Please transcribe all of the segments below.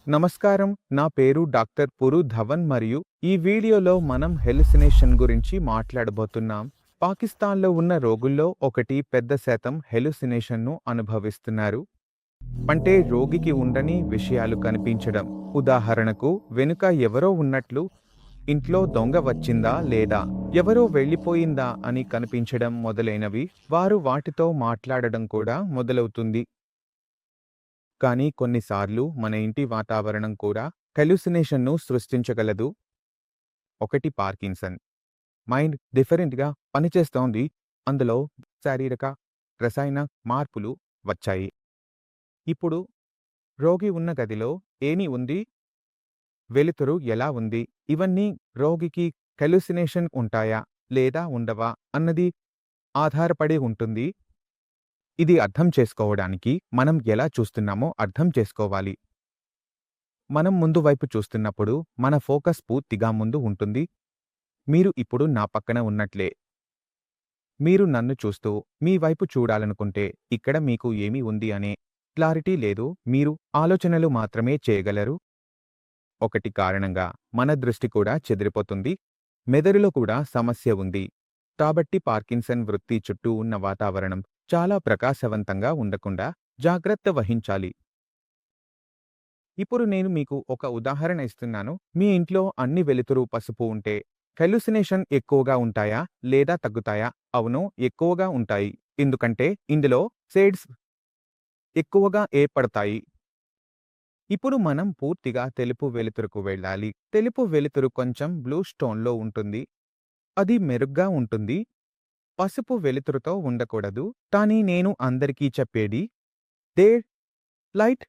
నమస్కారం, నా పేరు డాక్టర్ పురు ధవన్ మరియు ఈ వీడియోలో మనం హెలుసినేషన్ గురించి మాట్లాడబోతున్నాం. పాకిస్తాన్లో ఉన్న రోగుల్లో ఒకటి పెద్ద శాతం హెలుసినేషన్ను అనుభవిస్తున్నారు. అంటే రోగికి ఉండని విషయాలు కనిపించడం. ఉదాహరణకు వెనుక ఎవరో ఉన్నట్లు, ఇంట్లో దొంగ వచ్చిందా లేదా ఎవరో వెళ్ళిపోయిందా అని కనిపించడం మొదలైనవి. వారు వాటితో మాట్లాడడం కూడా మొదలవుతుంది. కానీ కొన్నిసార్లు మన ఇంటి వాతావరణం కూడా హెలుసినేషన్ను సృష్టించగలదు. ఒకటి పార్కిన్సన్. మైండ్ డిఫరెంట్గా పనిచేస్తోంది. అందులో శారీరక, రసాయన మార్పులు వచ్చాయి. ఇప్పుడు రోగి ఉన్న గదిలో ఏమి ఉంది, వెలుతురు ఎలా ఉంది, ఇవన్నీ రోగికి హెలుసినేషన్ ఉంటాయా లేదా ఉండవా అన్నది ఆధారపడి ఉంటుంది. ఇది అర్థం చేసుకోవడానికి మనం ఎలా చూస్తున్నామో అర్థం చేసుకోవాలి. మనం ముందు వైపు చూస్తున్నప్పుడు మన ఫోకస్ పూర్తిగా ముందు ఉంటుంది. మీరు ఇప్పుడు నా పక్కన ఉన్నట్లే. మీరు నన్ను చూస్తూ మీ వైపు చూడాలనుకుంటే ఇక్కడ మీకు ఏమి ఉంది అనే క్లారిటీ లేదు. మీరు ఆలోచనలు మాత్రమే చేయగలరు. ఒకటి కారణంగా మన దృష్టి కూడా చెదిరిపోతుంది. మెదడులో కూడా సమస్య ఉంది. కాబట్టి పార్కిన్సన్ వృత్తి చుట్టూ ఉన్న వాతావరణం చాలా ప్రకాశవంతంగా ఉండకుండా జాగ్రత్త వహించాలి. ఇప్పుడు నేను మీకు ఒక ఉదాహరణ ఇస్తున్నాను. మీ ఇంట్లో అన్ని వెలుతురు పసుపు ఉంటే హెలుసినేషన్ ఎక్కువగా ఉంటాయా లేదా తగ్గుతాయా? అవును, ఎక్కువగా ఉంటాయి. ఎందుకంటే ఇందులో షేడ్స్ ఎక్కువగా ఏర్పడతాయి. ఇప్పుడు మనం పూర్తిగా తెలుపు వెలుతురుకు వెళ్ళాలి. తెలుపు వెలుతురు కొంచెం బ్లూ స్టోన్లో ఉంటుంది. అది మెరుగ్గా ఉంటుంది. పసుపు వెలుతురుతో ఉండకూడదు. కానీ నేను అందరికీ చెప్పేది డే లైట్.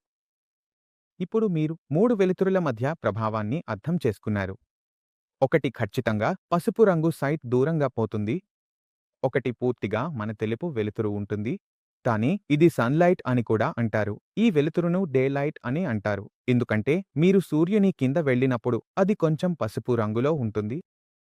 ఇప్పుడు మీరు మూడు వెలుతురుల మధ్య ప్రభావాన్ని అర్థం చేసుకున్నారు. ఒకటి ఖచ్చితంగా పసుపు రంగు సైట్ దూరంగా పోతుంది. ఒకటి పూర్తిగా మన తెలుపు వెలుతురు ఉంటుంది. కానీ ఇది సన్లైట్ అని కూడా అంటారు. ఈ వెలుతురును డే లైట్ అని అంటారు. ఎందుకంటే మీరు సూర్యుని కింద వెళ్ళినప్పుడు అది కొంచెం పసుపు రంగులో ఉంటుంది.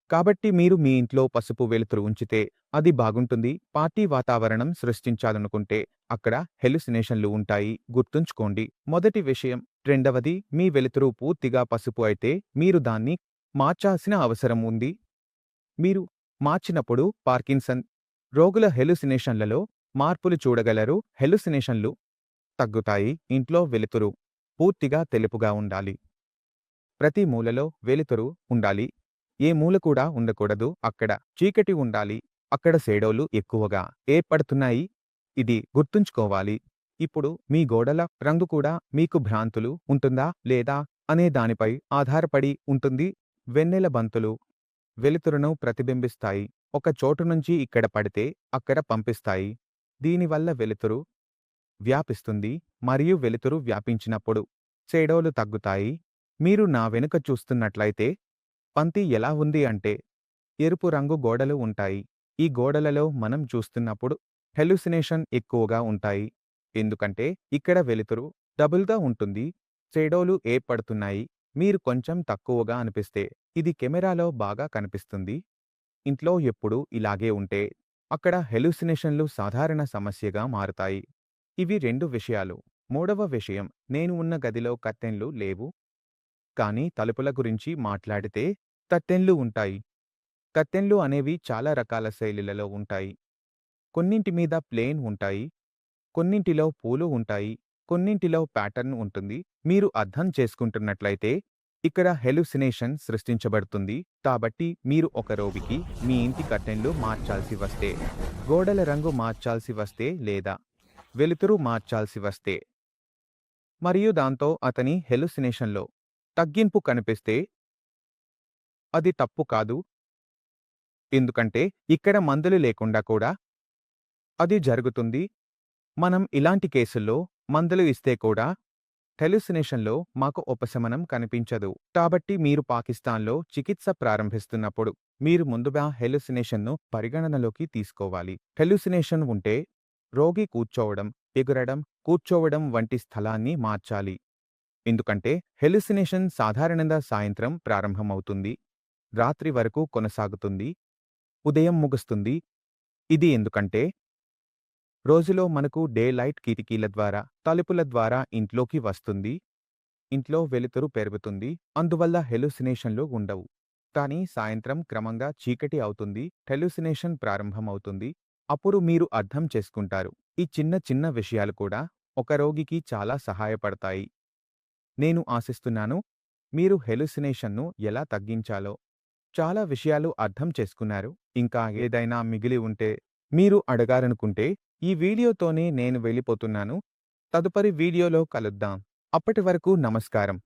కాబట్టి మీరు మీ ఇంట్లో పసుపు వెలుతురు ఉంచితే అది బాగుంటుంది. పార్టీ వాతావరణం సృష్టించాలనుకుంటే అక్కడ హెలుసినేషన్లు ఉంటాయి. గుర్తుంచుకోండి. మొదటి విషయం. రెండవది, మీ వెలుతురు పూర్తిగా పసుపు అయితే మీరు దాన్ని మార్చాల్సిన అవసరం ఉంది. మీరు మార్చినప్పుడు పార్కిన్సన్ రోగుల హెలుసినేషన్లలో మార్పులు చూడగలరు. హెలుసినేషన్లు తగ్గుతాయి. ఇంట్లో వెలుతురు పూర్తిగా తెలుపుగా ఉండాలి. ప్రతి మూలలో వెలుతురు ఉండాలి. ఏ మూల కూడా ఉండకూడదు. అక్కడ చీకటి ఉండాలి. అక్కడ షేడోలు ఎక్కువగా ఏర్పడుతున్నాయి. ఇది గుర్తుంచుకోవాలి. ఇప్పుడు మీ గోడల రంగు కూడా మీకు భ్రాంతులు ఉంటుందా లేదా అనే దానిపై ఆధారపడి ఉంటుంది. వెన్నెల బంతులు వెలుతురును ప్రతిబింబిస్తాయి. ఒక చోటు నుంచి ఇక్కడ పడితే అక్కడ పంపిస్తాయి. దీనివల్ల వెలుతురు వ్యాపిస్తుంది మరియు వెలుతురు వ్యాపించినప్పుడు షేడోలు తగ్గుతాయి. మీరు నా వెనుక చూస్తున్నట్లయితే పంక్తి ఎలా ఉంది అంటే ఎరుపు రంగు గోడలు ఉంటాయి. ఈ గోడలలో మనం చూస్తున్నప్పుడు హెలుసినేషన్ ఎక్కువగా ఉంటాయి. ఎందుకంటే ఇక్కడ వెలుతురు డబుల్గా ఉంటుంది. షేడోలు ఏర్పడుతున్నాయి. మీరు కొంచెం తక్కువగా అనిపిస్తే ఇది కెమెరాలో బాగా కనిపిస్తుంది. ఇంట్లో ఎప్పుడూ ఇలాగే ఉంటే అక్కడ హెలుసినేషన్లు సాధారణ సమస్యగా మారుతాయి. ఇవి రెండు విషయాలు. మూడవ విషయం, నేను ఉన్న గదిలో కర్టెన్లు లేవు. కానీ తలుపుల గురించి మాట్లాడితే కర్టెన్లు ఉంటాయి. కర్టెన్లు అనేవి చాలా రకాల శైలిలలో ఉంటాయి. కొన్నింటి మీద ప్లేన్ ఉంటాయి. కొన్నింటిలో పూలు ఉంటాయి. కొన్నింటిలో ప్యాటర్న్ ఉంటుంది. మీరు అర్థం చేసుకుంటున్నట్లయితే ఇక్కడ హెలుసినేషన్ సృష్టించబడుతుంది. కాబట్టి మీరు ఒక రోగికి మీ ఇంటి కర్టెన్లు మార్చాల్సి వస్తే, గోడల రంగు మార్చాల్సి వస్తే లేదా వెలుతురు మార్చాల్సి వస్తే మరియు దాంతో అతని హెలుసినేషన్లో తగ్గింపు కనిపిస్తే అది తప్పు కాదు. ఎందుకంటే ఇక్కడ మందులు లేకుండా కూడా అది జరుగుతుంది. మనం ఇలాంటి కేసుల్లో మందులు ఇస్తే కూడా హెలుసినేషన్లో మాకు ఉపశమనం కనిపించదు. కాబట్టి మీరు పాకిస్తాన్లో చికిత్స ప్రారంభిస్తున్నప్పుడు మీరు ముందుగా హెలుసినేషన్ను పరిగణనలోకి తీసుకోవాలి. హెలుసినేషన్ ఉంటే రోగి కూర్చోవడం, ఎగురడం, కూర్చోవడం వంటి స్థలాన్ని మార్చాలి. ఎందుకంటే హెలుసినేషన్ సాధారణంగా సాయంత్రం ప్రారంభమవుతుంది. రాత్రి వరకు కొనసాగుతుంది. ఉదయం ముగుస్తుంది. ఇది ఎందుకంటే రోజులో మనకు డే లైట్ కిటికీల ద్వారా, తలుపుల ద్వారా ఇంట్లోకి వస్తుంది. ఇంట్లో వెలుతురు పెరుగుతుంది, అందువల్ల హెలుసినేషన్లు ఉండవు. కానీ సాయంత్రం క్రమంగా చీకటి అవుతుంది, హెలుసినేషన్ ప్రారంభమవుతుంది. అప్పుడు మీరు అర్థం చేసుకుంటారు. ఈ చిన్న చిన్న విషయాలు కూడా ఒక రోగికి చాలా సహాయపడతాయి. నేను ఆశిస్తున్నాను మీరు హెలుసినేషన్ను ఎలా తగ్గించాలో చాలా విషయాలు అర్థం చేసుకున్నారు. ఇంకా ఏదైనా మిగిలి ఉంటే మీరు అడగాలనుకుంటే ఈ వీడియోతోనే నేను వెళ్ళిపోతున్నాను. తదుపరి వీడియోలో కలుద్దాం. అప్పటి వరకు నమస్కారం.